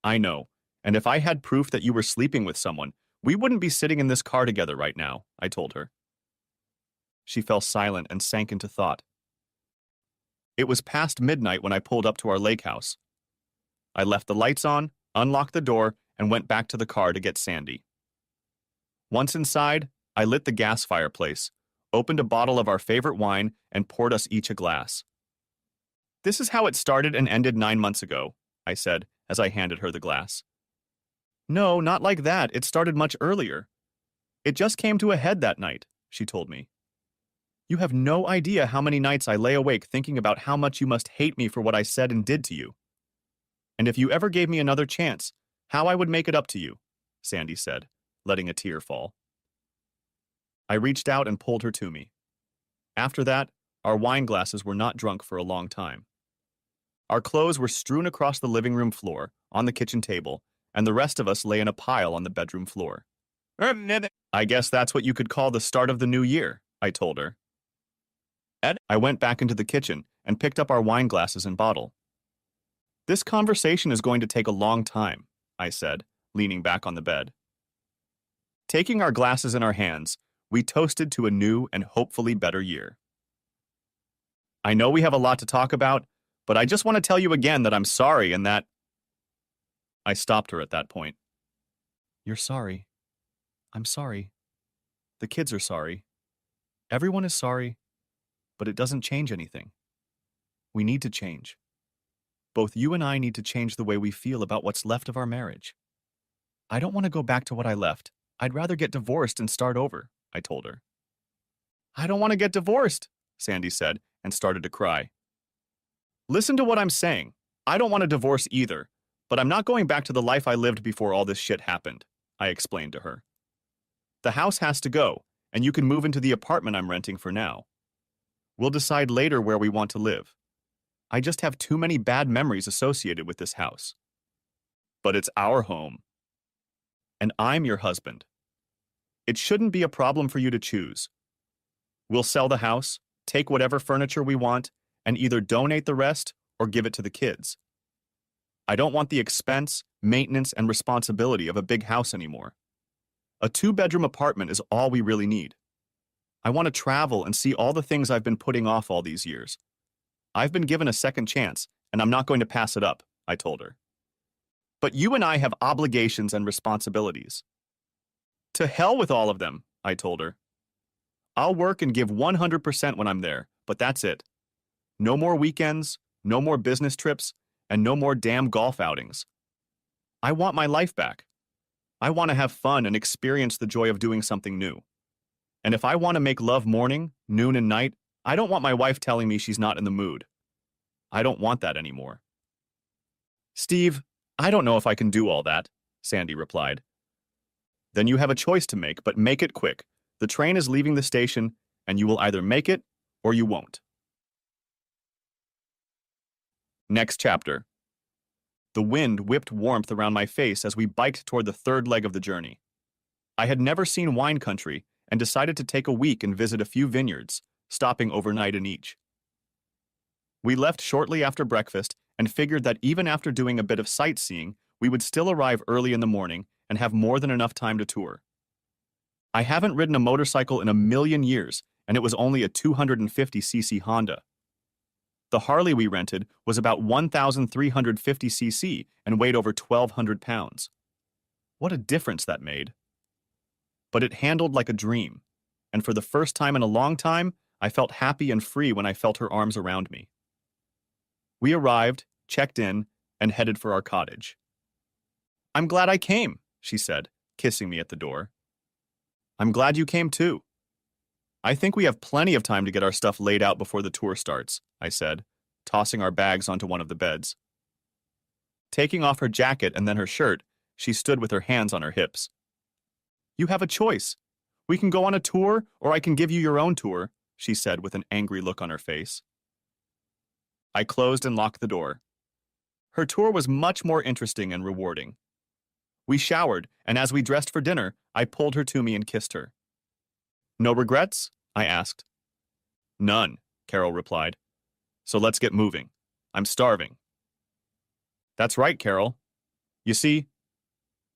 "I know, and if I had proof that you were sleeping with someone, we wouldn't be sitting in this car together right now," I told her. She fell silent and sank into thought. It was past midnight when I pulled up to our lake house. I left the lights on, unlocked the door, and went back to the car to get Sandy. Once inside, I lit the gas fireplace, opened a bottle of our favorite wine, and poured us each a glass. "This is how it started and ended 9 months ago," I said as I handed her the glass. "No, not like that. It started much earlier. It just came to a head that night," she told me. "You have no idea how many nights I lay awake thinking about how much you must hate me for what I said and did to you. And if you ever gave me another chance, how I would make it up to you," Sandy said, letting a tear fall. I reached out and pulled her to me. After that, our wine glasses were not drunk for a long time. Our clothes were strewn across the living room floor, on the kitchen table, and the rest of us lay in a pile on the bedroom floor. "I guess that's what you could call the start of the new year," I told her. I went back into the kitchen and picked up our wine glasses and bottle. "This conversation is going to take a long time," I said, leaning back on the bed. Taking our glasses in our hands, we toasted to a new and hopefully better year. "I know we have a lot to talk about, but I just want to tell you again that I'm sorry and that—" I stopped her at that point. "You're sorry. I'm sorry. The kids are sorry. Everyone is sorry, but it doesn't change anything. We need to change. Both you and I need to change the way we feel about what's left of our marriage. I don't want to go back to what I left. I'd rather get divorced and start over," I told her. "I don't want to get divorced," Sandy said, and started to cry. "Listen to what I'm saying. I don't want a divorce either, but I'm not going back to the life I lived before all this shit happened," I explained to her. "The house has to go, and you can move into the apartment I'm renting for now. We'll decide later where we want to live. I just have too many bad memories associated with this house. But it's our home. And I'm your husband. It shouldn't be a problem for you to choose. We'll sell the house, take whatever furniture we want, and either donate the rest or give it to the kids. I don't want the expense, maintenance, and responsibility of a big house anymore. A 2-bedroom apartment is all we really need. I want to travel and see all the things I've been putting off all these years. I've been given a second chance, and I'm not going to pass it up," I told her. "But you and I have obligations and responsibilities." "To hell with all of them," I told her. "I'll work and give 100% when I'm there, but that's it. No more weekends, no more business trips, and no more damn golf outings. I want my life back. I want to have fun and experience the joy of doing something new. And if I want to make love morning, noon, and night, I don't want my wife telling me she's not in the mood. I don't want that anymore." "Steve, I don't know if I can do all that," Sandy replied. "Then you have a choice to make, but make it quick. The train is leaving the station, and you will either make it or you won't." Next chapter. The wind whipped warmth around my face as we biked toward the third leg of the journey. I had never seen wine country and decided to take a week and visit a few vineyards, stopping overnight in each. We left shortly after breakfast and figured that even after doing a bit of sightseeing, we would still arrive early in the morning and have more than enough time to tour. I haven't ridden a motorcycle in a million years, and it was only a 250cc Honda. The Harley we rented was about 1,350cc and weighed over 1,200 pounds. What a difference that made. But it handled like a dream, and for the first time in a long time, I felt happy and free when I felt her arms around me. We arrived, checked in, and headed for our cottage. "I'm glad I came," she said, kissing me at the door. "I'm glad you came too. I think we have plenty of time to get our stuff laid out before the tour starts," I said, tossing our bags onto one of the beds. Taking off her jacket and then her shirt, she stood with her hands on her hips. "You have a choice. We can go on a tour, or I can give you your own tour," she said with an angry look on her face. I closed and locked the door. Her tour was much more interesting and rewarding. We showered, and as we dressed for dinner, I pulled her to me and kissed her. "No regrets?" I asked. "None," Carol replied. "So let's get moving. I'm starving." "That's right, Carol. You see,"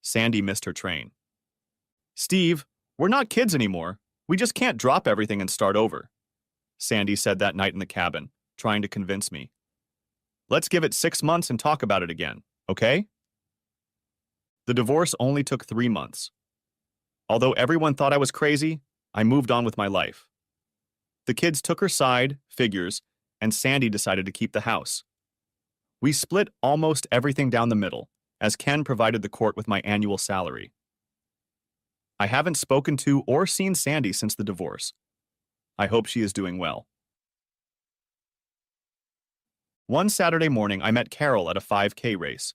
Sandy missed her train. "Steve, we're not kids anymore. We just can't drop everything and start over, Sandy said that night in the cabin, trying to convince me. Let's give it 6 months and talk about it again, okay? The divorce only took 3 months. Although everyone thought I was crazy, I moved on with my life. The kids took her side, figures, and Sandy decided to keep the house. We split almost everything down the middle, as Ken provided the court with my annual salary. I haven't spoken to or seen Sandy since the divorce. I hope she is doing well. One Saturday morning, I met Carol at a 5K race.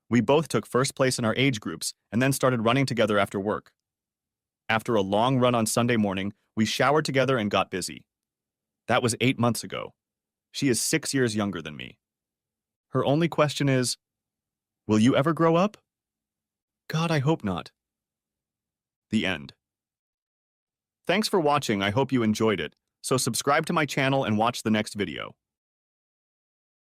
We both took first place in our age groups and then started running together after work. After a long run on Sunday morning, we showered together and got busy. That was 8 months ago. She is 6 years younger than me. Her only question is, will you ever grow up? God, I hope not. The end. Thanks for watching. I hope you enjoyed it. So subscribe to my channel and watch the next video.